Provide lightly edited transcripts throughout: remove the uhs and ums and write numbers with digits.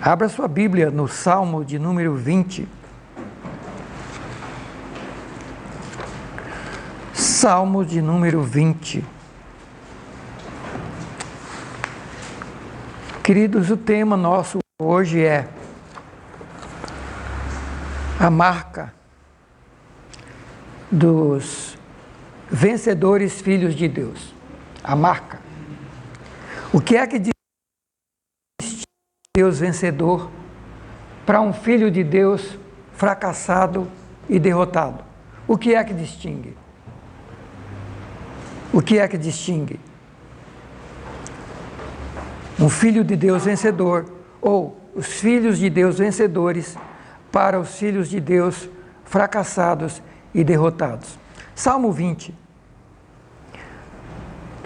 Abra sua Bíblia no Salmo de número 20. Salmo de número 20. Queridos, o tema nosso hoje é a marca dos vencedores filhos de Deus. A marca. O que é que diz Deus vencedor para um filho de Deus fracassado e derrotado? O que é que distingue? O que é que distingue um filho de Deus vencedor ou os filhos de Deus vencedores para os filhos de Deus fracassados e derrotados? Salmo 20.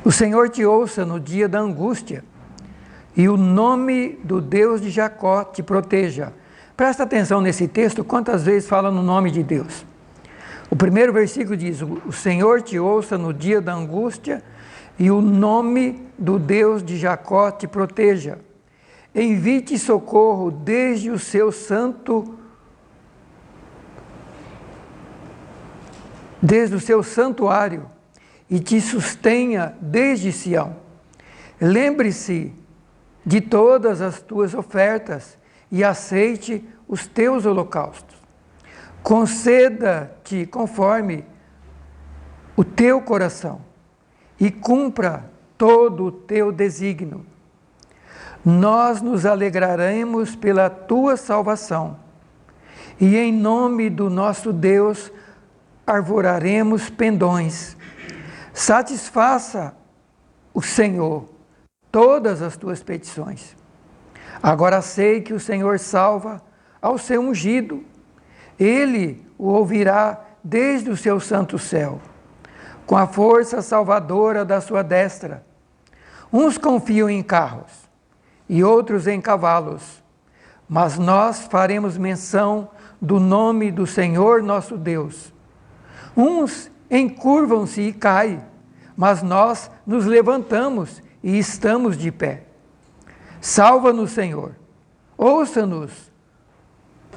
O Senhor te ouça no dia da angústia, e o nome do Deus de Jacó te proteja. Presta atenção nesse texto, quantas vezes fala no nome de Deus. O primeiro versículo diz: o Senhor te ouça no dia da angústia, e o nome do Deus de Jacó te proteja. Envie-te socorro desde o seu santuário, e te sustenha desde Sião. Lembre-se de todas as tuas ofertas e aceite os teus holocaustos. Conceda-te conforme o teu coração e cumpra todo o teu desígnio. Nós nos alegraremos pela tua salvação e em nome do nosso Deus arvoraremos pendões. Satisfaça o Senhor todas as tuas petições. Agora sei que o Senhor salva ao seu ungido. Ele o ouvirá desde o seu santo céu, com a força salvadora da sua destra. Uns confiam em carros e outros em cavalos, mas nós faremos menção do nome do Senhor nosso Deus. Uns encurvam-se e caem, mas nós nos levantamos e estamos de pé. Salva-nos, Senhor. Ouça-nos,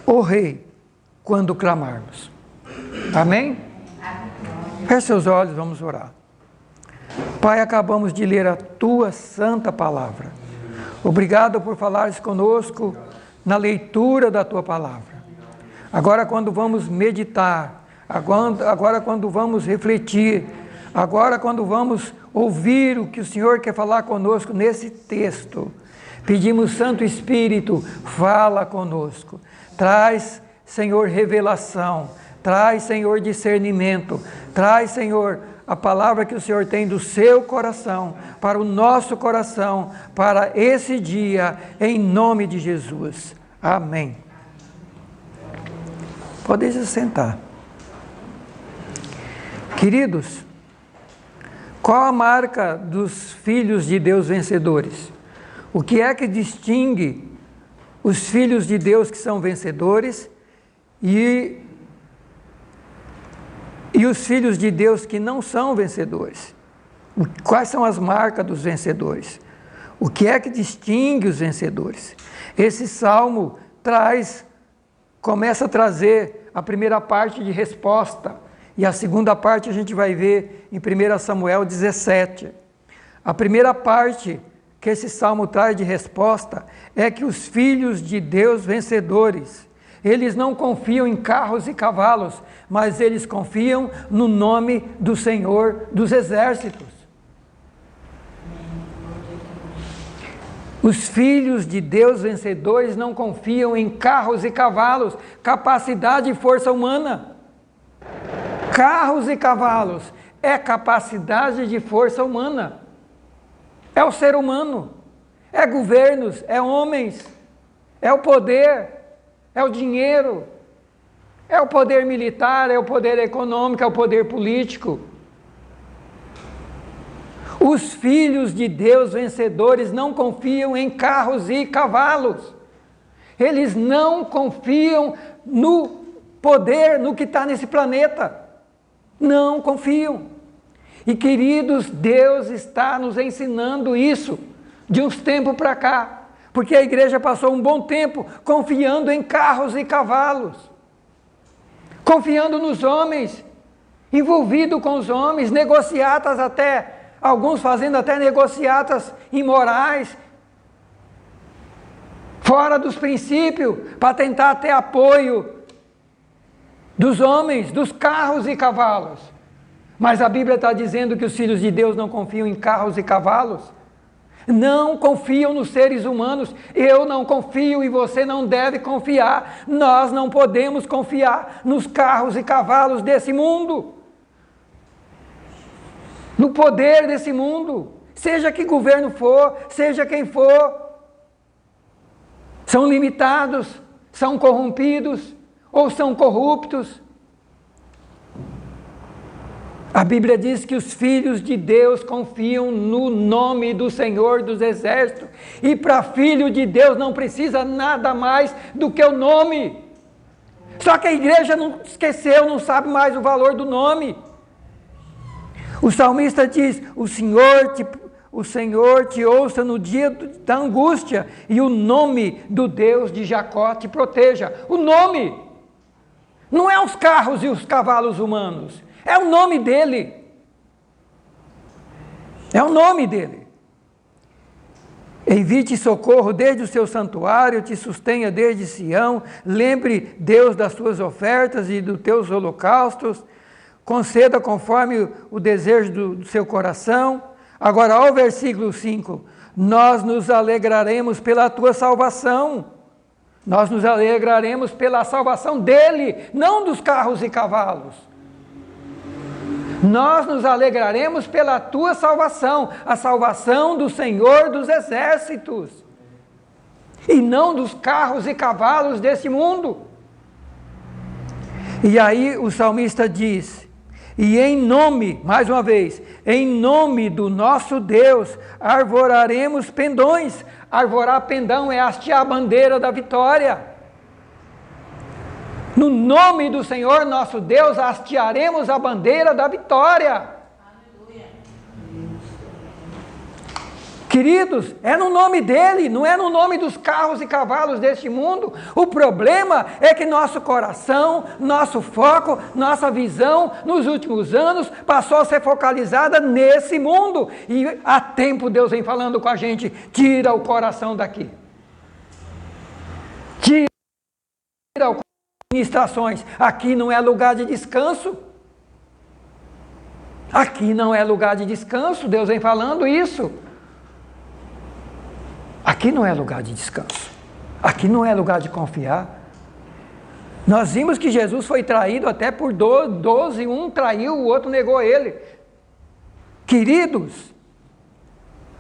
ó Rei, quando clamarmos. Amém? Feche seus olhos, vamos orar. Pai, acabamos de ler a tua santa palavra. Obrigado por falares conosco na leitura da tua palavra. Agora, quando vamos meditar, agora quando vamos refletir, agora quando vamos ouvir o que o Senhor quer falar conosco nesse texto, pedimos, Santo Espírito, fala conosco. Traz, Senhor, revelação. Traz, Senhor, discernimento. Traz, Senhor, a palavra que o Senhor tem do seu coração, para o nosso coração, para esse dia, em nome de Jesus. Amém. Podem se sentar. Queridos, qual a marca dos filhos de Deus vencedores? O que é que distingue os filhos de Deus que são vencedores e os filhos de Deus que não são vencedores? Quais são as marcas dos vencedores? O que é que distingue os vencedores? Esse salmo começa a trazer a primeira parte de resposta, e a segunda parte a gente vai ver em 1 Samuel 17. A primeira parte que esse salmo traz de resposta é que os filhos de Deus vencedores, eles não confiam em carros e cavalos, mas eles confiam no nome do Senhor dos Exércitos. Os filhos de Deus vencedores não confiam em carros e cavalos, capacidade e força humana. Carros e cavalos é capacidade de força humana. É o ser humano, é governos, é homens, é o poder, é o dinheiro, é o poder militar, é o poder econômico, é o poder político. Os filhos de Deus vencedores não confiam em carros e cavalos. Eles não confiam no poder, no que está nesse planeta. Não confiam. E queridos, Deus está nos ensinando isso de uns tempos para cá. porque a igreja passou um bom tempo confiando em carros e cavalos, confiando nos homens, envolvido com os homens, negociatas até, alguns fazendo até negociatas imorais, fora dos princípios, para tentar ter apoio dos homens, dos carros e cavalos. Mas a Bíblia está dizendo que os filhos de Deus não confiam em carros e cavalos, não confiam nos seres humanos. Eu não confio e você não deve confiar. Nós não podemos confiar nos carros e cavalos desse mundo, no poder desse mundo, seja que governo for, seja quem for. São limitados, são corrompidos ou são corruptos. A Bíblia diz que os filhos de Deus confiam no nome do Senhor dos Exércitos. E para filho de Deus não precisa nada mais do que o nome. Só que a igreja não esqueceu, não sabe mais o valor do nome. O salmista diz: o Senhor te ouça no dia da angústia, e o nome do Deus de Jacó te proteja. O nome não é os carros e os cavalos humanos, é o nome dele. É o nome dele. Envie-te socorro desde o seu santuário, te sustenha desde Sião, lembre Deus das suas ofertas e dos teus holocaustos, conceda conforme o desejo do seu coração. Agora, ao versículo 5, nós nos alegraremos pela tua salvação. Nós nos alegraremos pela salvação dele, não dos carros e cavalos. Nós nos alegraremos pela tua salvação, a salvação do Senhor dos Exércitos, e não dos carros e cavalos desse mundo. E aí o salmista diz: e em nome, mais uma vez, em nome do nosso Deus, arvoraremos pendões. Arvorar pendão é hastear a bandeira da vitória. No nome do Senhor nosso Deus, hastearemos a bandeira da vitória. Aleluia. Queridos, é no nome dele, não é no nome dos carros e cavalos deste mundo. O problema é que nosso coração, nosso foco, nossa visão nos últimos anos passou a ser focalizada nesse mundo. E há tempo Deus vem falando com a gente: tira o coração daqui. Tira o coração. Ministrações, aqui não é lugar de descanso. Aqui não é lugar de descanso, Deus vem falando isso. Aqui não é lugar de descanso. Aqui não é lugar de confiar. Nós vimos que Jesus foi traído até por 12, um traiu, o outro negou ele. Queridos,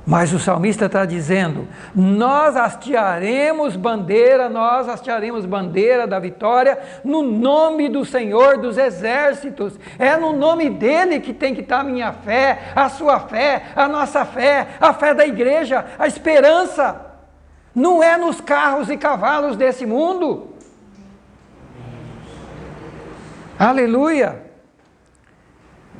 mas o salmista está dizendo: nós hastearemos bandeira da vitória no nome do Senhor dos Exércitos. É no nome dele que tem que estar a minha fé, a sua fé, a nossa fé, a fé da igreja, a esperança. Não é nos carros e cavalos desse mundo. Aleluia!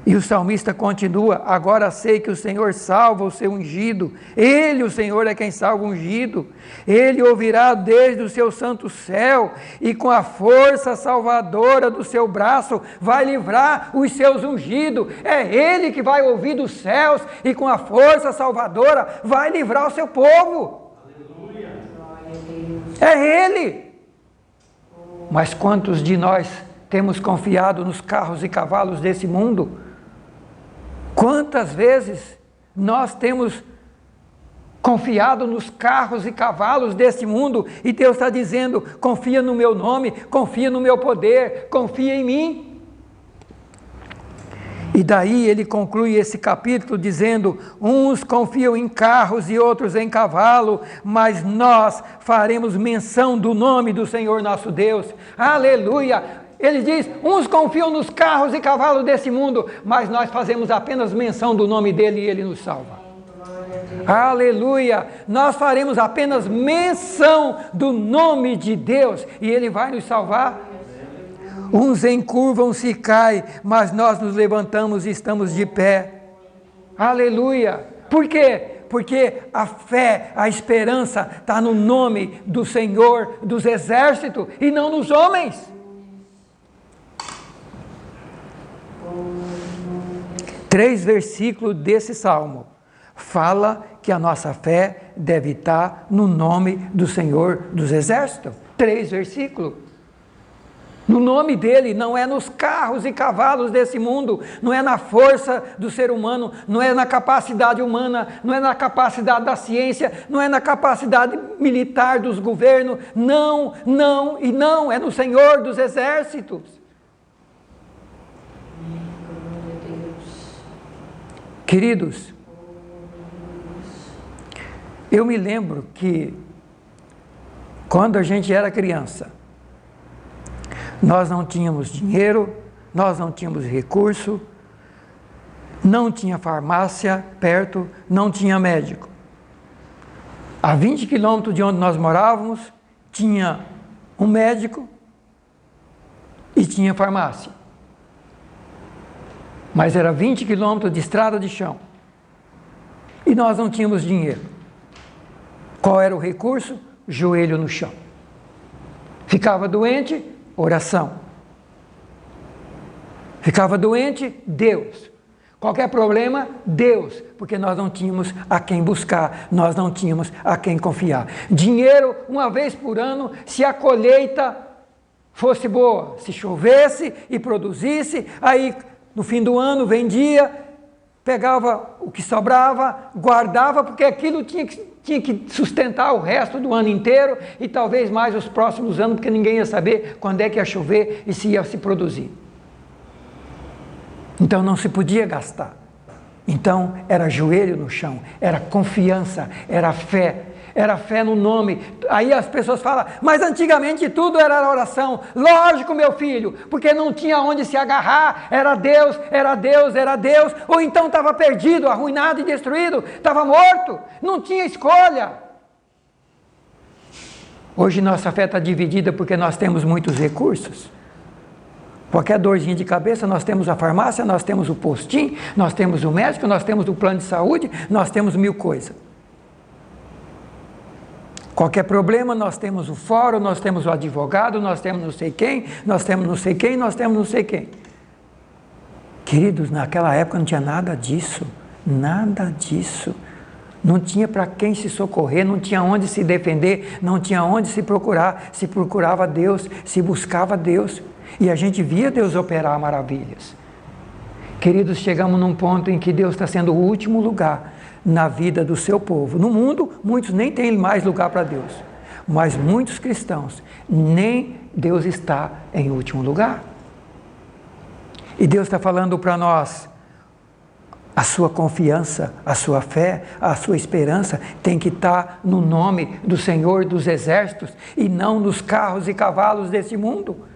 E o salmista continua: agora sei que o Senhor salva o seu ungido. Ele, o Senhor, é quem salva o ungido. Ele ouvirá desde o seu santo céu, e com a força salvadora do seu braço vai livrar os seus ungidos. É Ele que vai ouvir dos céus, e com a força salvadora vai livrar o seu povo. Aleluia. É Ele. Mas quantos de nós temos confiado nos carros e cavalos desse mundo? Quantas vezes nós temos confiado nos carros e cavalos desse mundo, e Deus está dizendo: confia no meu nome, confia no meu poder, confia em mim. E daí ele conclui esse capítulo dizendo: uns confiam em carros e outros em cavalo, mas nós faremos menção do nome do Senhor nosso Deus. Aleluia! Ele diz: uns confiam nos carros e cavalos desse mundo, mas nós fazemos apenas menção do nome dele e ele nos salva. Aleluia! Nós faremos apenas menção do nome de Deus e ele vai nos salvar. Uns encurvam-se e caem, mas nós nos levantamos e estamos de pé. Aleluia! Por quê? Porque a fé, a esperança está no nome do Senhor dos Exércitos e não nos homens. Três versículos desse salmo fala que a nossa fé deve estar no nome do Senhor dos Exércitos. 3 versículos. No nome dele, não é nos carros e cavalos desse mundo, não é na força do ser humano, não é na capacidade humana, não é na capacidade da ciência, não é na capacidade militar dos governos, não, não e não, é no Senhor dos Exércitos. Queridos, eu me lembro que quando a gente era criança, nós não tínhamos dinheiro, nós não tínhamos recurso, não tinha farmácia perto, não tinha médico. A 20 quilômetros de onde nós morávamos, tinha um médico e tinha farmácia. Mas era 20 quilômetros de estrada de chão. E nós não tínhamos dinheiro. Qual era o recurso? Joelho no chão. Ficava doente? Oração. Ficava doente? Deus. Qualquer problema? Deus. Porque nós não tínhamos a quem buscar, nós não tínhamos a quem confiar. Dinheiro, uma vez por ano, se a colheita fosse boa, se chovesse e produzisse, aí no fim do ano vendia, pegava o que sobrava, guardava, porque aquilo tinha que sustentar o resto do ano inteiro e talvez mais os próximos anos, porque ninguém ia saber quando é que ia chover e se ia se produzir. Então não se podia gastar. Então era joelho no chão, era confiança, era fé no nome. Aí as pessoas falam, mas antigamente tudo era oração. Lógico, meu filho, porque não tinha onde se agarrar, era Deus, era Deus, era Deus, ou então estava perdido, arruinado e destruído, estava morto, não tinha escolha. Hoje nossa fé está dividida porque nós temos muitos recursos. Qualquer dorzinha de cabeça, nós temos a farmácia, nós temos o postinho, nós temos o médico, nós temos o plano de saúde, nós temos 1000 coisas. Qualquer problema, nós temos o fórum, nós temos o advogado, nós temos não sei quem, nós temos não sei quem, nós temos não sei quem. Queridos, naquela época não tinha nada disso, nada disso. Não tinha para quem se socorrer, não tinha onde se defender, não tinha onde se procurar. Se procurava Deus, se buscava Deus. E a gente via Deus operar maravilhas. Queridos, chegamos num ponto em que Deus está sendo o último lugar na vida do seu povo. No mundo, muitos nem têm mais lugar para Deus. Mas muitos cristãos, nem Deus está em último lugar. E Deus está falando para nós, a sua confiança, a sua fé, a sua esperança tem que estar no nome do Senhor dos Exércitos e não nos carros e cavalos desse mundo.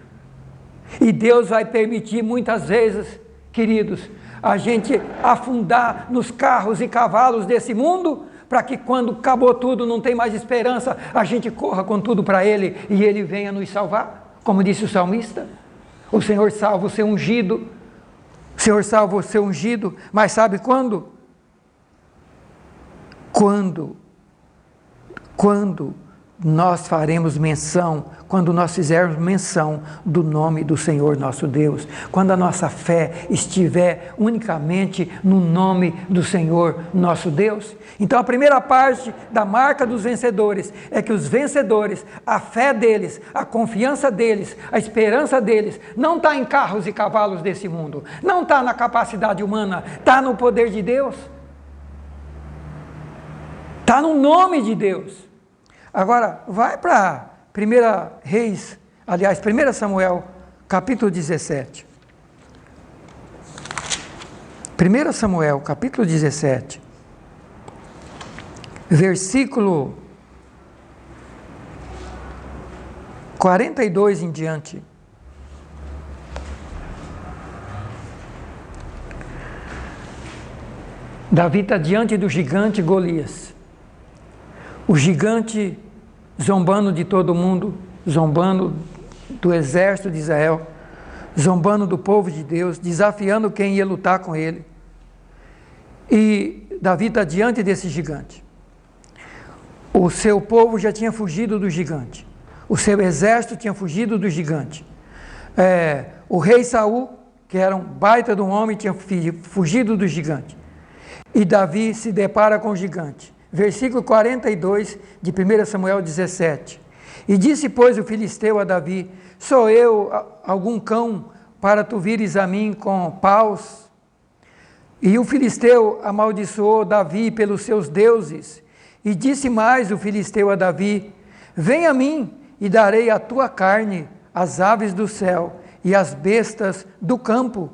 E Deus vai permitir muitas vezes, queridos, a gente afundar nos carros e cavalos desse mundo, para que quando acabou tudo, não tem mais esperança, a gente corra com tudo para Ele e Ele venha nos salvar. Como disse o salmista, o Senhor salva o seu ungido, o Senhor salva o seu ungido, mas sabe quando? Quando nós faremos menção, quando nós fizermos menção do nome do Senhor nosso Deus, quando a nossa fé estiver unicamente no nome do Senhor nosso Deus. Então a primeira parte da marca dos vencedores é que os vencedores, a fé deles, a confiança deles, a esperança deles, não está em carros e cavalos desse mundo, não está na capacidade humana, está no poder de Deus, está no nome de Deus. Agora, vai para 1 Samuel, capítulo 17. 1 Samuel, capítulo 17, versículo 42 em diante. Davi está diante do gigante Golias. O gigante zombando de todo mundo, zombando do exército de Israel, zombando do povo de Deus, desafiando quem ia lutar com ele. E Davi está diante desse gigante. O seu povo já tinha fugido do gigante. O seu exército tinha fugido do gigante. O rei Saul, que era um baita de um homem, tinha fugido do gigante. E Davi se depara com o gigante. Versículo 42 de 1 Samuel 17. E disse, pois, o filisteu a Davi: sou eu algum cão para tu vires a mim com paus? E o filisteu amaldiçoou Davi pelos seus deuses. E disse mais o filisteu a Davi: vem a mim e darei a tua carne às aves do céu e às bestas do campo.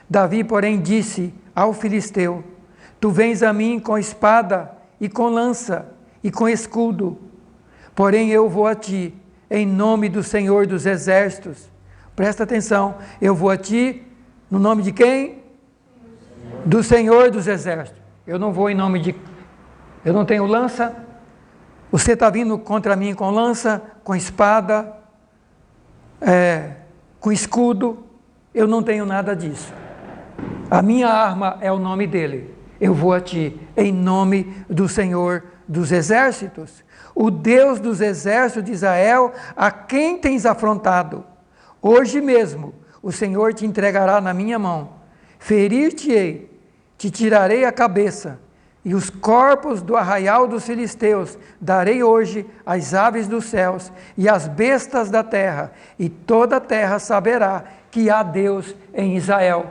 Davi, porém, disse ao filisteu: tu vens a mim com espada e com lança e com escudo, porém eu vou a ti em nome do Senhor dos Exércitos. Presta atenção, eu vou a ti no nome de quem? Do Senhor dos Exércitos. Eu não vou em nome de... Eu não tenho lança, você está vindo contra mim com lança, com espada, com escudo, eu não tenho nada disso. A minha arma é o nome dele. Eu vou a ti em nome do Senhor dos Exércitos, o Deus dos exércitos de Israel, a quem tens afrontado. Hoje mesmo o Senhor te entregará na minha mão, ferir-te-ei, te tirarei a cabeça, e os corpos do arraial dos filisteus darei hoje às aves dos céus e às bestas da terra, e toda a terra saberá que há Deus em Israel.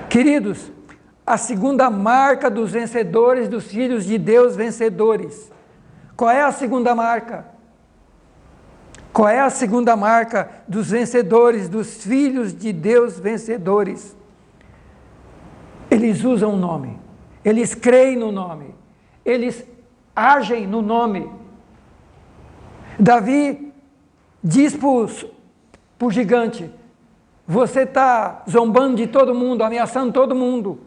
Queridos, a segunda marca dos vencedores, dos filhos de Deus vencedores. Qual é a segunda marca? Qual é a segunda marca dos vencedores, dos filhos de Deus vencedores? Eles usam o nome, eles creem no nome, eles agem no nome. Davi diz para o gigante: você está zombando de todo mundo, ameaçando todo mundo.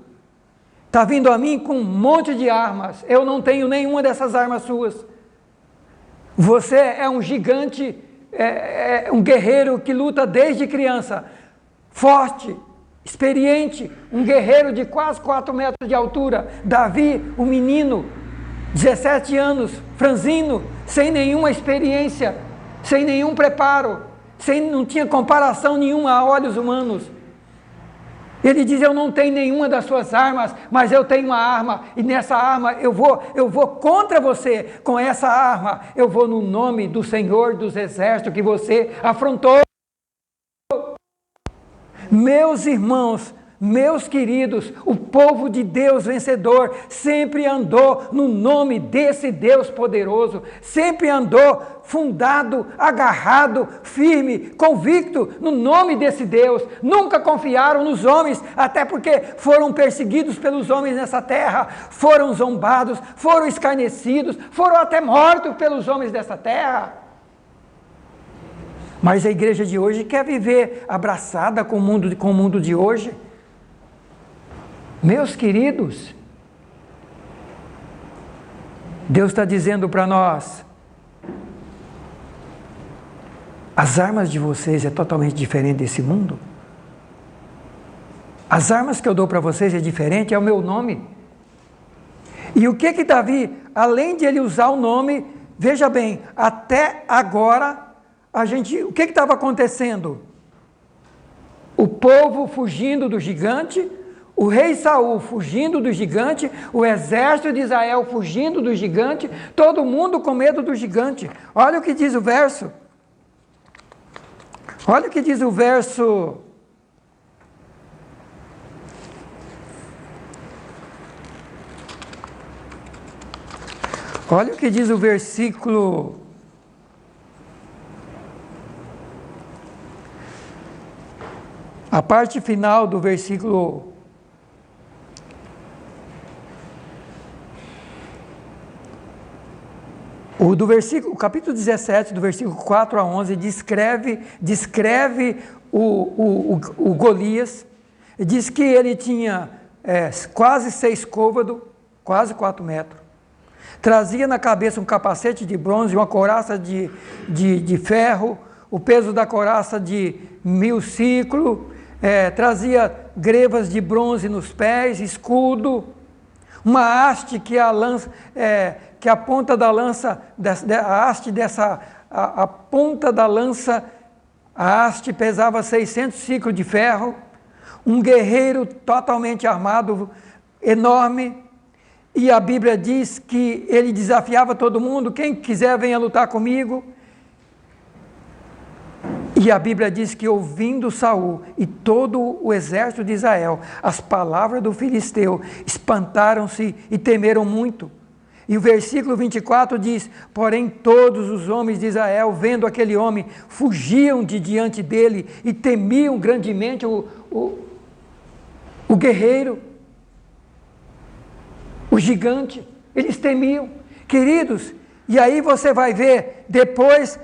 Está vindo a mim com um monte de armas, eu não tenho nenhuma dessas armas suas. Você é um gigante, um guerreiro que luta desde criança, forte, experiente, um guerreiro de quase 4 metros de altura. Davi, um menino, 17 anos, franzino, sem nenhuma experiência, sem nenhum preparo, não tinha comparação nenhuma a olhos humanos. Ele diz: eu não tenho nenhuma das suas armas, mas eu tenho uma arma, e nessa arma eu vou contra você. Com essa arma eu vou no nome do Senhor dos Exércitos que você afrontou. Meus irmãos, meus queridos, o povo de Deus vencedor sempre andou no nome desse Deus poderoso, sempre andou fundado, agarrado, firme, convicto no nome desse Deus. Nunca confiaram nos homens, até porque foram perseguidos pelos homens nessa terra, foram zombados, foram escarnecidos, foram até mortos pelos homens dessa terra. Mas a igreja de hoje quer viver abraçada com o mundo de hoje. Meus queridos, Deus está dizendo para nós: as armas de vocês é totalmente diferente desse mundo. As armas que eu dou para vocês é diferente, é o meu nome. E o que Davi, além de ele usar o nome, veja bem, até agora, o que estava acontecendo? O povo fugindo do gigante, o rei Saul fugindo do gigante, o exército de Israel fugindo do gigante, todo mundo com medo do gigante. Olha o que diz o verso. Olha o que diz o verso. Olha o que diz o versículo. A parte final do versículo. O capítulo 17, do versículo 4 a 11, descreve o Golias. Diz que ele tinha quase 6 côvados, quase 4 metros. Trazia na cabeça um capacete de bronze, uma couraça de ferro, o peso da couraça de 1000 ciclos, trazia grevas de bronze nos pés, escudo. uma haste que a ponta da lança, a ponta da lança, a haste pesava 600 ciclos de ferro, um guerreiro totalmente armado, enorme, e a Bíblia diz que ele desafiava todo mundo, quem quiser venha lutar comigo. E a Bíblia diz que ouvindo Saul e todo o exército de Israel, as palavras do filisteu, espantaram-se e temeram muito. E o versículo 24 diz, porém todos os homens de Israel, vendo aquele homem, fugiam de diante dele e temiam grandemente o guerreiro, o gigante, eles temiam. Queridos, e aí você vai ver, depois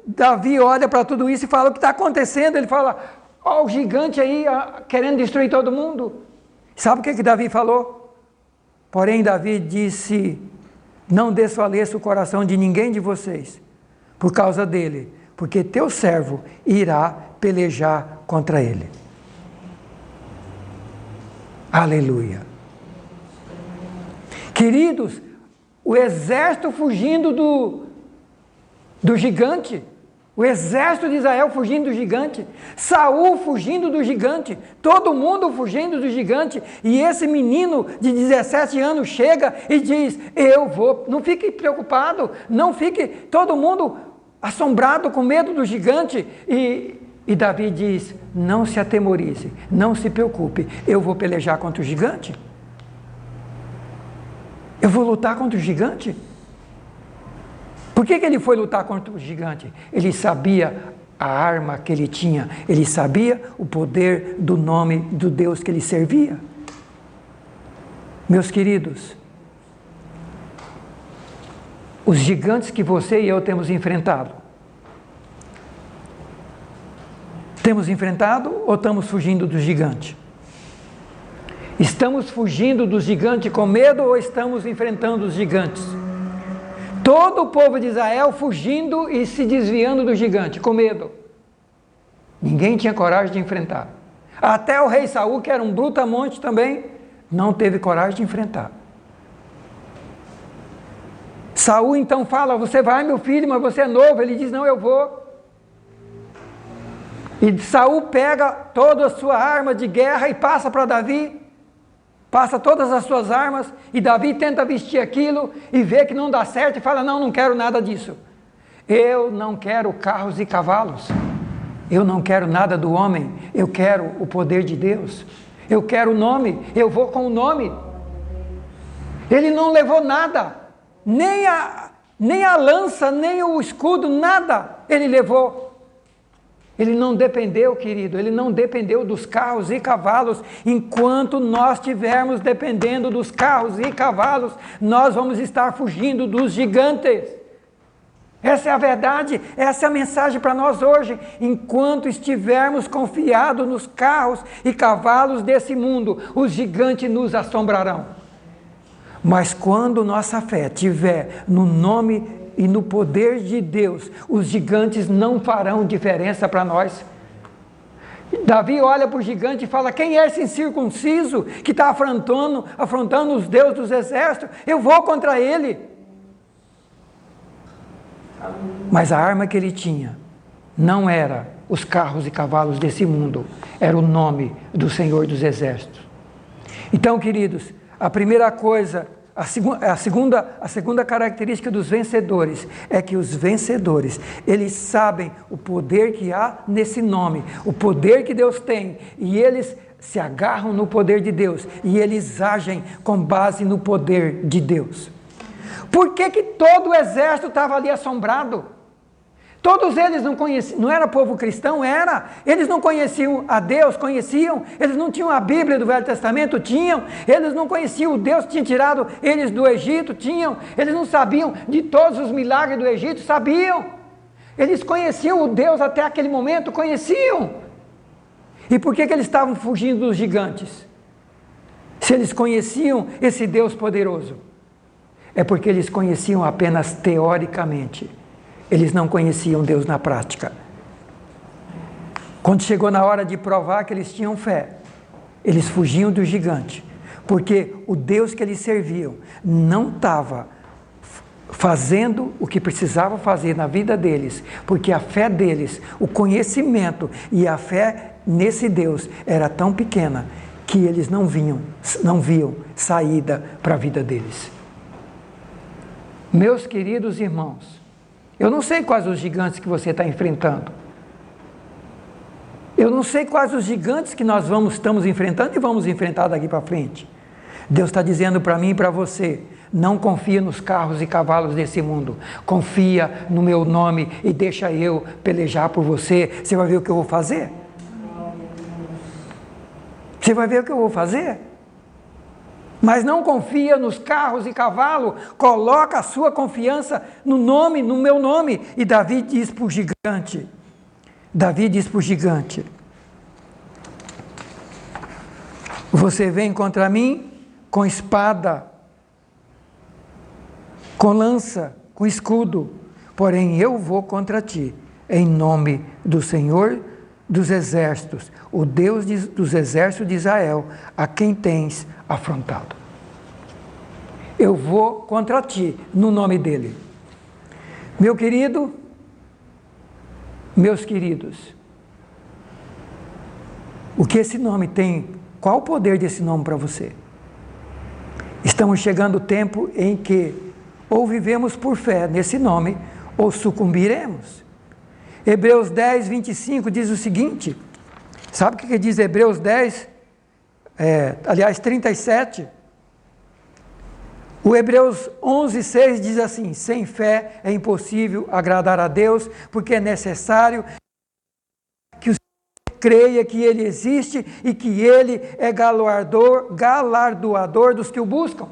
Davi olha para tudo isso e fala, o que está acontecendo? Ele fala, ó, o gigante aí querendo destruir todo mundo. Sabe o que Davi falou? Porém Davi disse, não desfaleça o coração de ninguém de vocês, por causa dele, porque teu servo irá pelejar contra ele. Aleluia. Queridos, o exército fugindo do gigante, o exército de Israel fugindo do gigante, Saul fugindo do gigante, todo mundo fugindo do gigante, e esse menino de 17 anos chega e diz, eu vou, não fique preocupado, não fique todo mundo assombrado com medo do gigante, e Davi diz, não se atemorize, não se preocupe, eu vou pelejar contra o gigante, eu vou lutar contra o gigante. Por que ele foi lutar contra o gigante? Ele sabia a arma que ele tinha, ele sabia o poder do nome do Deus que ele servia. Meus queridos, os gigantes que você e eu temos enfrentado ou estamos fugindo do gigante? Estamos fugindo do gigante com medo ou estamos enfrentando os gigantes? Todo o povo de Israel fugindo e se desviando do gigante, com medo. Ninguém tinha coragem de enfrentar. Até o rei Saul, que era um brutamonte também, não teve coragem de enfrentar. Saul então fala, você vai meu filho, mas você é novo. Ele diz, não, eu vou. E Saul pega toda a sua arma de guerra e passa para Davi. Passa todas as suas armas, e Davi tenta vestir aquilo, e vê que não dá certo, e fala, não quero nada disso. Eu não quero carros e cavalos, eu não quero nada do homem, eu quero o poder de Deus, eu quero o nome, eu vou com o nome. Ele não levou nada, nem a lança, nem o escudo, nada ele levou. Ele não dependeu, querido, ele não dependeu dos carros e cavalos. Enquanto nós estivermos dependendo dos carros e cavalos, nós vamos estar fugindo dos gigantes. Essa é a verdade, essa é a mensagem para nós hoje. Enquanto estivermos confiados nos carros e cavalos desse mundo, os gigantes nos assombrarão. Mas quando nossa fé estiver no nome e no poder de Deus, os gigantes não farão diferença para nós. Davi olha para o gigante e fala, quem é esse incircunciso que está afrontando os deuses dos exércitos? Eu vou contra ele. Mas a arma que ele tinha não era os carros e cavalos desse mundo, era o nome do Senhor dos Exércitos. Então, queridos, a primeira coisa, a segunda característica dos vencedores é que os vencedores, eles sabem o poder que há nesse nome, o poder que Deus tem, e eles se agarram no poder de Deus, e eles agem com base no poder de Deus. Por que todo o exército estava ali assombrado? Todos eles não conheciam, não era povo cristão, eles não conheciam a Deus, conheciam, eles não tinham a Bíblia do Velho Testamento, tinham, eles não conheciam o Deus que tinha tirado eles do Egito, tinham, eles não sabiam de todos os milagres do Egito, sabiam, eles conheciam o Deus até aquele momento, conheciam. E por que eles estavam fugindo dos gigantes? Se eles conheciam esse Deus poderoso, é porque eles conheciam apenas teoricamente. Eles não conheciam Deus na prática. Quando chegou na hora de provar que eles tinham fé, eles fugiam do gigante. porque o Deus que eles serviam não estava fazendo o que precisava fazer na vida deles, porque a fé deles, o conhecimento e a fé nesse Deus era tão pequena que eles não viam saída para a vida deles. Meus queridos irmãos, eu não sei quais os gigantes que você está enfrentando. Eu não sei quais os gigantes que nós estamos enfrentando e vamos enfrentar daqui para frente. Deus está dizendo para mim e para você: não confia nos carros e cavalos desse mundo. Confia no meu nome e deixa eu pelejar por você. Você vai ver o que eu vou fazer? Você vai ver o que eu vou fazer? Mas não confia nos carros e cavalos. Coloca a sua confiança no nome, no meu nome. E Davi diz para o gigante. Davi diz para o gigante: você vem contra mim com espada, com lança, com escudo, porém eu vou contra ti, em nome do Senhor dos exércitos, o Deus dos exércitos de Israel, a quem tens afrontado. Eu vou contra ti, no nome dele. Meu querido, meus queridos, o que esse nome tem? Qual o poder desse nome para você? Estamos chegando o tempo em que ou vivemos por fé nesse nome, ou sucumbiremos. Hebreus 10, 25 diz o seguinte, sabe o que diz Hebreus 10? 37. O Hebreus 11, 6 diz assim: sem fé é impossível agradar a Deus, porque é necessário que o creia que Ele existe e que Ele é galardoador dos que o buscam.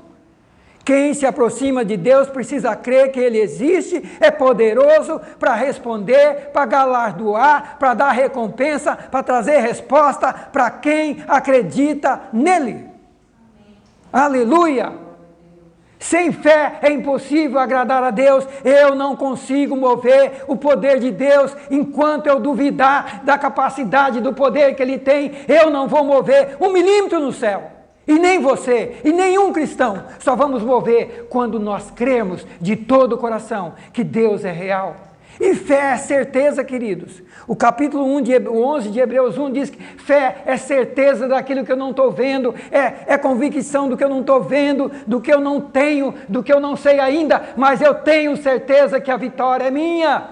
Quem se aproxima de Deus precisa crer que Ele existe, é poderoso para responder, para galardoar, para dar recompensa, para trazer resposta para quem acredita nele. Amém. Aleluia! Sem fé é impossível agradar a Deus. Eu não consigo mover o poder de Deus enquanto eu duvidar da capacidade do poder que Ele tem. Eu não vou mover 1 milímetro no céu. E nem você, e nenhum cristão. Só vamos mover quando nós crermos de todo o coração que Deus é real. E fé é certeza, queridos. O capítulo 11 de Hebreus 1 diz que fé é certeza daquilo que eu não estou vendo, é convicção do que eu não estou vendo, do que eu não tenho, do que eu não sei ainda, mas eu tenho certeza que a vitória é minha.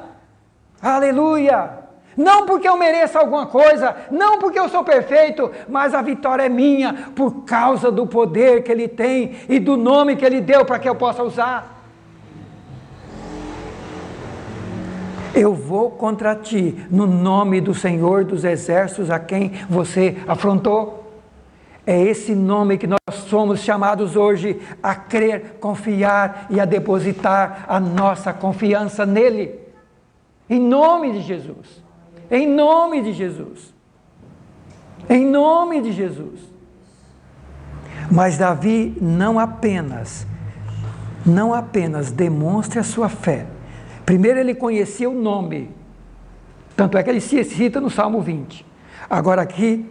Aleluia! Não porque eu mereça alguma coisa, não porque eu sou perfeito, mas a vitória é minha por causa do poder que Ele tem e do nome que Ele deu para que eu possa usar. Eu vou contra ti no nome do Senhor dos exércitos a quem você afrontou. É esse nome que nós somos chamados hoje a crer, confiar e a depositar a nossa confiança nele. Em nome de Jesus. Em nome de Jesus. Em nome de Jesus. Mas Davi não apenas demonstra a sua fé. Primeiro ele conhecia o nome. Tanto é que ele se cita no Salmo 20. Agora aqui,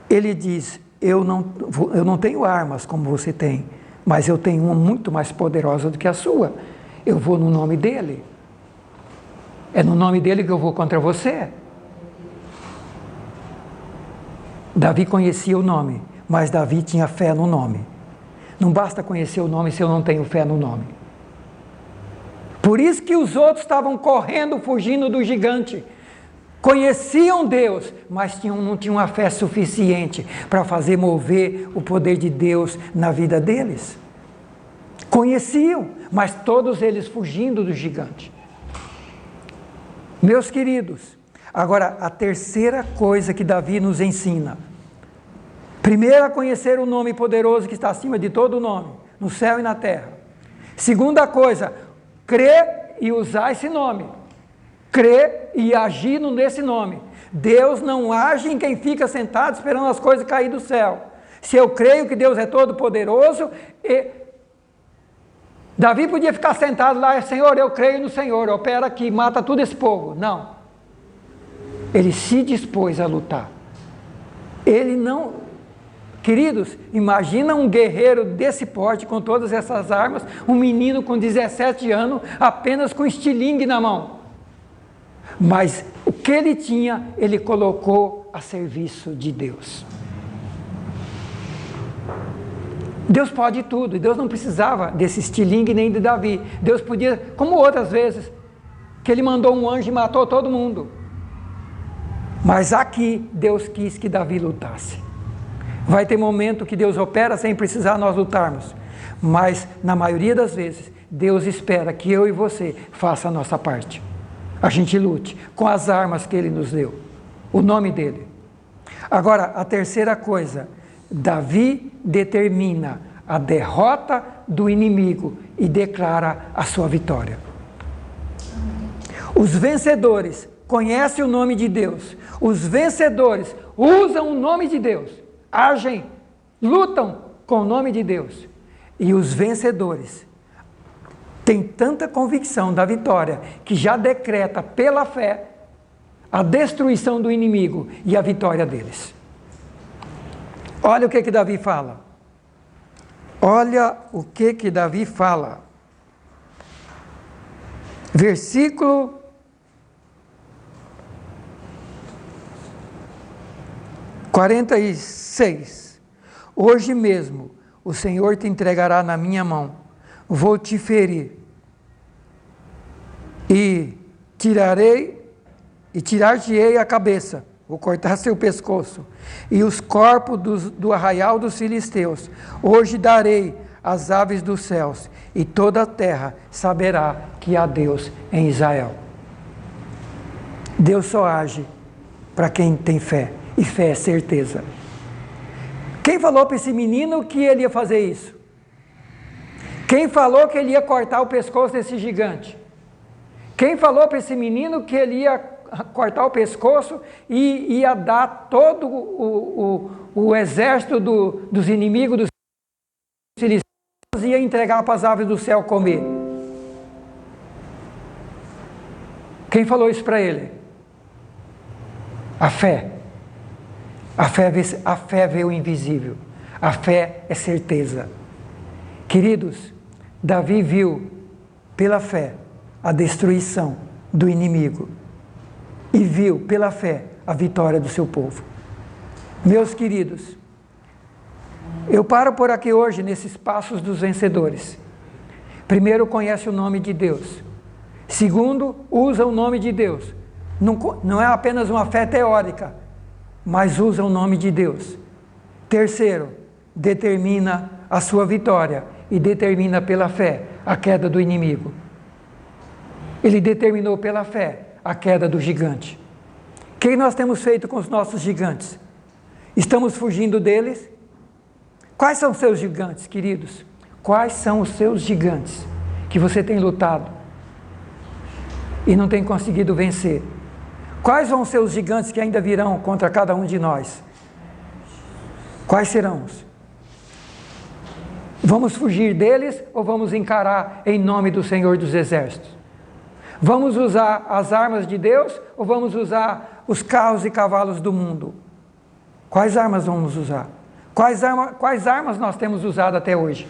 ele diz: eu não tenho armas como você tem, mas eu tenho uma muito mais poderosa do que a sua. Eu vou no nome dele. É no nome dele que eu vou contra você. Davi conhecia o nome, mas Davi tinha fé no nome. Não basta conhecer o nome se eu não tenho fé no nome. Por isso que os outros estavam correndo, fugindo do gigante. Conheciam Deus, mas não tinham a fé suficiente para fazer mover o poder de Deus na vida deles. Conheciam, mas todos eles fugindo do gigante. Meus queridos, agora a terceira coisa que Davi nos ensina. Primeiro, a conhecer o nome poderoso que está acima de todo nome, no céu e na terra. Segunda coisa, crer e usar esse nome. Crer e agir nesse nome. Deus não age em quem fica sentado esperando as coisas cair do céu. Se eu creio que Deus é todo poderoso, Davi podia ficar sentado lá: Senhor, eu creio no Senhor, opera aqui, mata todo esse povo. Não. Ele se dispôs a lutar. Ele não... Queridos, imagina um guerreiro desse porte, com todas essas armas, um menino com 17 anos, apenas com estilingue na mão. Mas o que ele tinha, ele colocou a serviço de Deus. Deus pode tudo, e Deus não precisava desse estilingue nem de Davi. Deus podia, como outras vezes, que ele mandou um anjo e matou todo mundo. Mas aqui, Deus quis que Davi lutasse. Vai ter momento que Deus opera sem precisar nós lutarmos. Mas, na maioria das vezes, Deus espera que eu e você faça a nossa parte. A gente lute com as armas que Ele nos deu. O nome dEle. Agora, a terceira coisa. Davi determina a derrota do inimigo e declara a sua vitória. Os vencedores conhecem o nome de Deus. Os vencedores usam o nome de Deus. Agem, lutam com o nome de Deus. E os vencedores têm tanta convicção da vitória que já decreta pela fé a destruição do inimigo e a vitória deles. Olha o que Davi fala. Olha o que Davi fala. Versículo 46. Hoje mesmo o Senhor te entregará na minha mão. Vou te ferir. E tirar-te-ei a cabeça. Vou cortar seu pescoço, e os corpos do arraial dos filisteus. Hoje darei às aves dos céus, e toda a terra saberá que há Deus em Israel. Deus só age para quem tem fé, e fé é certeza. Quem falou para esse menino que ele ia fazer isso? Quem falou que ele ia cortar o pescoço desse gigante? Quem falou para esse menino que ele ia cortar o pescoço e ia dar todo o exército dos inimigos dos filisteus e ia entregar para as aves do céu comer? Quem falou isso para ele? A fé. A fé vê o invisível. A fé é certeza. Queridos, Davi viu pela fé a destruição do inimigo. E viu pela fé a vitória do seu povo. Meus queridos, eu paro por aqui hoje nesses passos dos vencedores. Primeiro, conhece o nome de Deus. Segundo, usa o nome de Deus. Não é apenas uma fé teórica, mas usa o nome de Deus. Terceiro, determina a sua vitória e determina pela fé a queda do inimigo. Ele determinou pela fé a queda do gigante. O que nós temos feito com os nossos gigantes? Estamos fugindo deles? Quais são os seus gigantes, queridos? Quais são os seus gigantes que você tem lutado e não tem conseguido vencer? Quais são os seus gigantes que ainda virão contra cada um de nós? Quais serão? Vamos fugir deles ou vamos encarar em nome do Senhor dos Exércitos? Vamos usar as armas de Deus ou vamos usar os carros e cavalos do mundo? Quais armas vamos usar? Quais armas nós temos usado até hoje?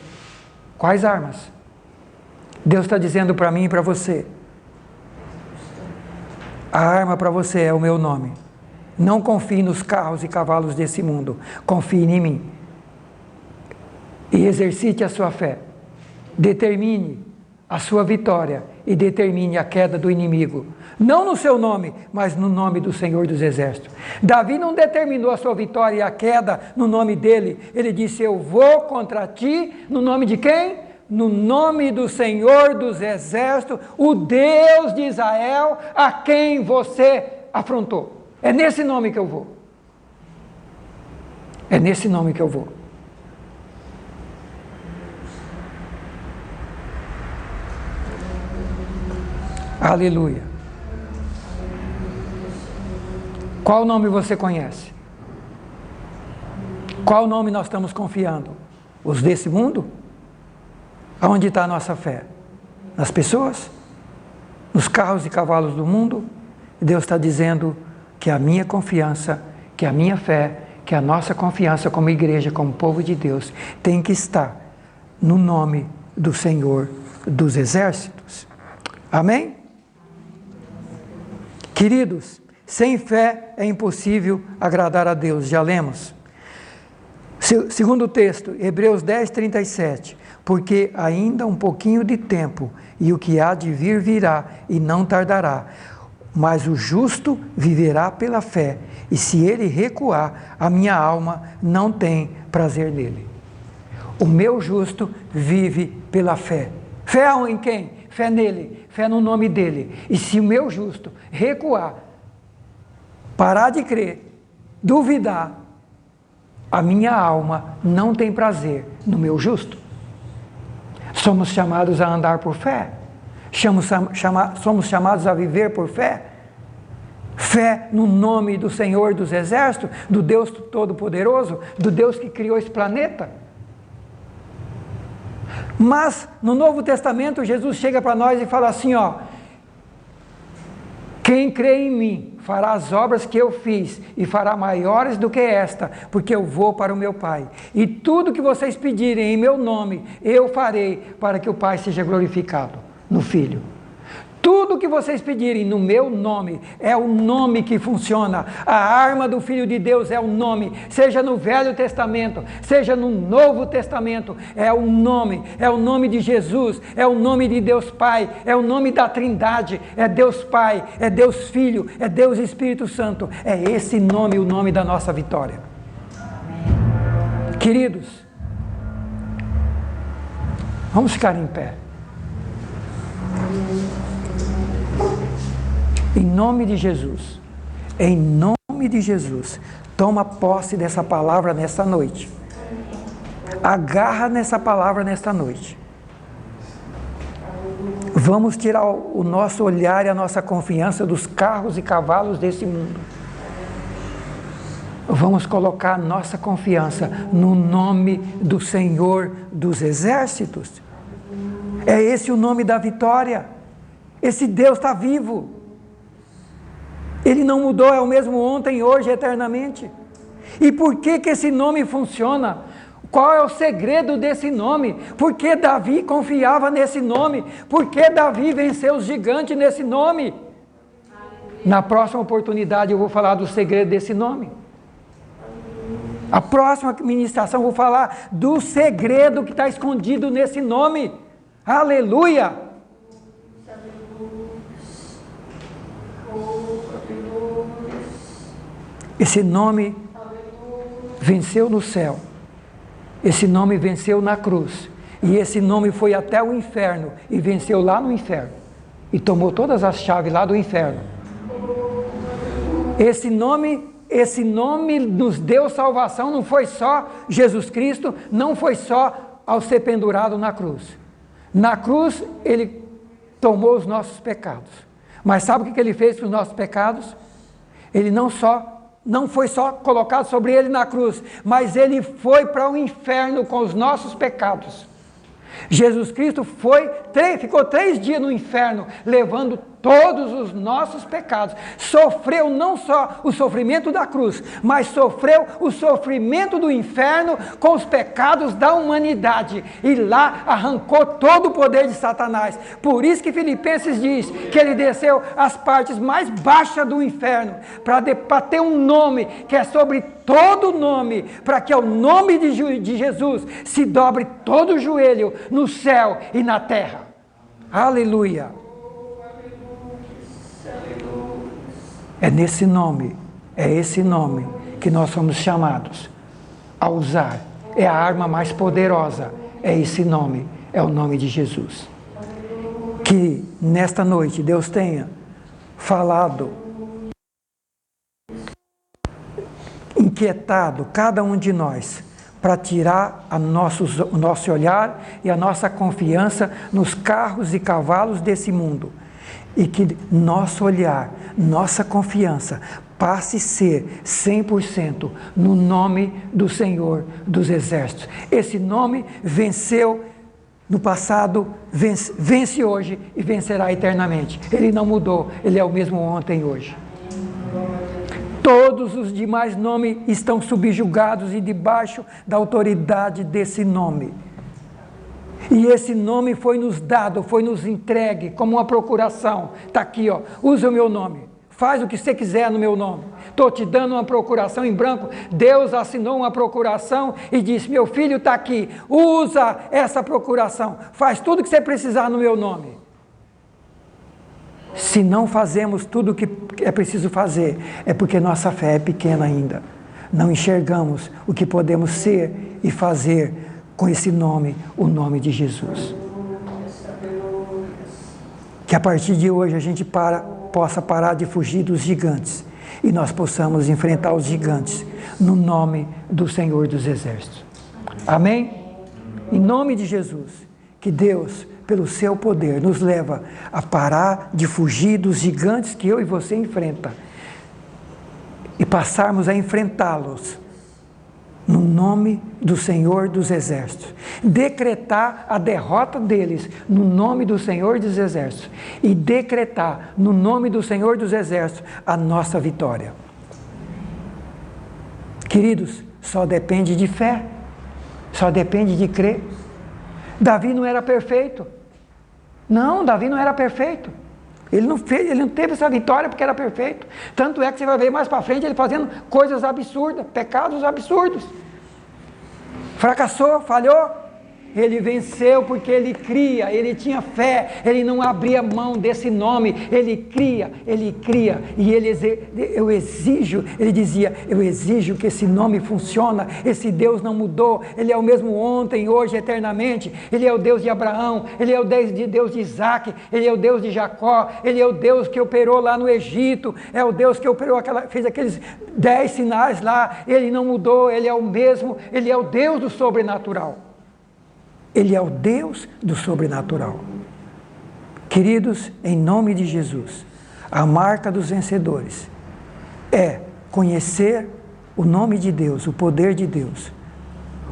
Quais armas? Deus está dizendo para mim e para você. A arma para você é o meu nome. Não confie nos carros e cavalos desse mundo. Confie em mim. E exercite a sua fé. Determine a sua vitória e determine a queda do inimigo. Não no seu nome, mas no nome do Senhor dos Exércitos. Davi não determinou a sua vitória e a queda no nome dele. Ele disse, eu vou contra ti, no nome de quem? No nome do Senhor dos Exércitos, o Deus de Israel, a quem você afrontou. É nesse nome que eu vou. É nesse nome que eu vou. Aleluia. Qual nome você conhece? Qual nome nós estamos confiando? Os desse mundo? Aonde está a nossa fé? Nas pessoas? Nos carros e cavalos do mundo? Deus está dizendo que a minha confiança, que a minha fé, que a nossa confiança como igreja, como povo de Deus, tem que estar no nome do Senhor dos Exércitos. Amém? Queridos, sem fé é impossível agradar a Deus. Já lemos. Segundo texto, Hebreus 10, 37. Porque ainda um pouquinho de tempo, e o que há de vir virá, e não tardará. Mas o justo viverá pela fé, e se ele recuar, a minha alma não tem prazer nele. O meu justo vive pela fé. Fé em quem? Fé nele, fé no nome dele. E se o meu justo recuar, parar de crer, duvidar, a minha alma não tem prazer no meu justo. Somos chamados a andar por fé. Somos chamados a viver por fé. Fé no nome do Senhor dos Exércitos, do Deus Todo-Poderoso, do Deus que criou esse planeta. Mas no Novo Testamento Jesus chega para nós e fala assim, ó: quem crê em mim fará as obras que eu fiz e fará maiores do que esta, porque eu vou para o meu Pai. E tudo que vocês pedirem em meu nome, eu farei para que o Pai seja glorificado no Filho. Tudo que vocês pedirem no meu nome, é o nome que funciona. A arma do Filho de Deus é o nome, seja no Velho Testamento, seja no Novo Testamento, é o nome de Jesus, é o nome de Deus Pai, é o nome da Trindade, é Deus Pai, é Deus Filho, é Deus Espírito Santo, é esse nome o nome da nossa vitória. Queridos, vamos ficar em pé. Em nome de Jesus, toma posse dessa palavra nesta noite. Agarra nessa palavra nesta noite. Vamos tirar o nosso olhar e a nossa confiança dos carros e cavalos desse mundo. Vamos colocar a nossa confiança no nome do Senhor dos Exércitos. É esse o nome da vitória. Esse Deus está vivo. Ele não mudou, é o mesmo ontem, hoje, eternamente. E por que esse nome funciona? Qual é o segredo desse nome? Por que Davi confiava nesse nome? Por que Davi venceu os gigantes nesse nome? Na próxima oportunidade eu vou falar do segredo desse nome. A próxima ministração eu vou falar do segredo que está escondido nesse nome. Aleluia! Esse nome venceu no céu, esse nome venceu na cruz, e esse nome foi até o inferno, e venceu lá no inferno, e tomou todas as chaves lá do inferno. Esse nome nos deu salvação, não foi só Jesus Cristo, não foi só ao ser pendurado na cruz. Na cruz ele tomou os nossos pecados, mas sabe o que ele fez com os nossos pecados? Ele não foi só colocado sobre ele na cruz, mas ele foi para o inferno com os nossos pecados. Jesus Cristo ficou 3 dias no inferno, levando todos os nossos pecados. Sofreu não só o sofrimento da cruz, mas sofreu o sofrimento do inferno com os pecados da humanidade. E lá arrancou todo o poder de Satanás. Por isso que Filipenses diz que ele desceu às partes mais baixas do inferno, para ter um nome que é sobre todo nome, para que ao nome de Jesus se dobre todo o joelho no céu e na terra. Aleluia! É esse nome que nós somos chamados a usar. É a arma mais poderosa, é esse nome, é o nome de Jesus. Que nesta noite Deus tenha falado, inquietado cada um de nós, para tirar o nosso olhar e a nossa confiança nos carros e cavalos desse mundo. E que nosso olhar, nossa confiança passe a ser 100% no nome do Senhor dos Exércitos. Esse nome venceu no passado, vence hoje e vencerá eternamente. Ele não mudou, ele é o mesmo ontem e hoje. Todos os demais nomes estão subjugados e debaixo da autoridade desse nome. E esse nome foi nos dado, foi nos entregue como uma procuração. Está aqui, ó, usa o meu nome, faz o que você quiser no meu nome. Estou te dando uma procuração em branco. Deus assinou uma procuração e disse, meu filho está aqui, usa essa procuração, faz tudo o que você precisar no meu nome. Se não fazemos tudo o que é preciso fazer, é porque nossa fé é pequena ainda. Não enxergamos o que podemos ser e fazer com esse nome, o nome de Jesus. Que a partir de hoje a gente possa parar de fugir dos gigantes e nós possamos enfrentar os gigantes no nome do Senhor dos Exércitos. Amém? Em nome de Jesus, que Deus, pelo seu poder, nos leva a parar de fugir dos gigantes que eu e você enfrenta e passarmos a enfrentá-los no nome do Senhor dos Exércitos. Decretar a derrota deles no nome do Senhor dos Exércitos e decretar no nome do Senhor dos Exércitos a nossa vitória. Queridos, só depende de fé, só depende de crer. Davi não era perfeito. Não, Davi não era perfeito. Ele não teve essa vitória porque era perfeito. Tanto é que você vai ver mais para frente ele fazendo coisas absurdas, pecados absurdos. Fracassou, falhou. Ele venceu porque ele cria, ele tinha fé, ele não abria mão desse nome, ele cria, e ele dizia, eu exijo que esse nome funcione, esse Deus não mudou, ele é o mesmo ontem, hoje, eternamente, ele é o Deus de Abraão, ele é o Deus de Isaac, ele é o Deus de Jacó, ele é o Deus que operou lá no Egito, é o Deus que operou fez aqueles 10 sinais lá, ele não mudou, ele é o mesmo, ele é o Deus do sobrenatural. Ele é o Deus do sobrenatural. Queridos, em nome de Jesus, a marca dos vencedores é conhecer o nome de Deus, o poder de Deus,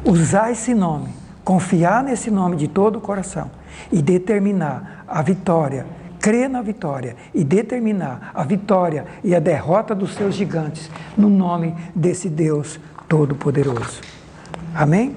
usar esse nome, confiar nesse nome de todo o coração e determinar a vitória, crer na vitória e determinar a vitória e a derrota dos seus gigantes no nome desse Deus Todo-Poderoso. Amém?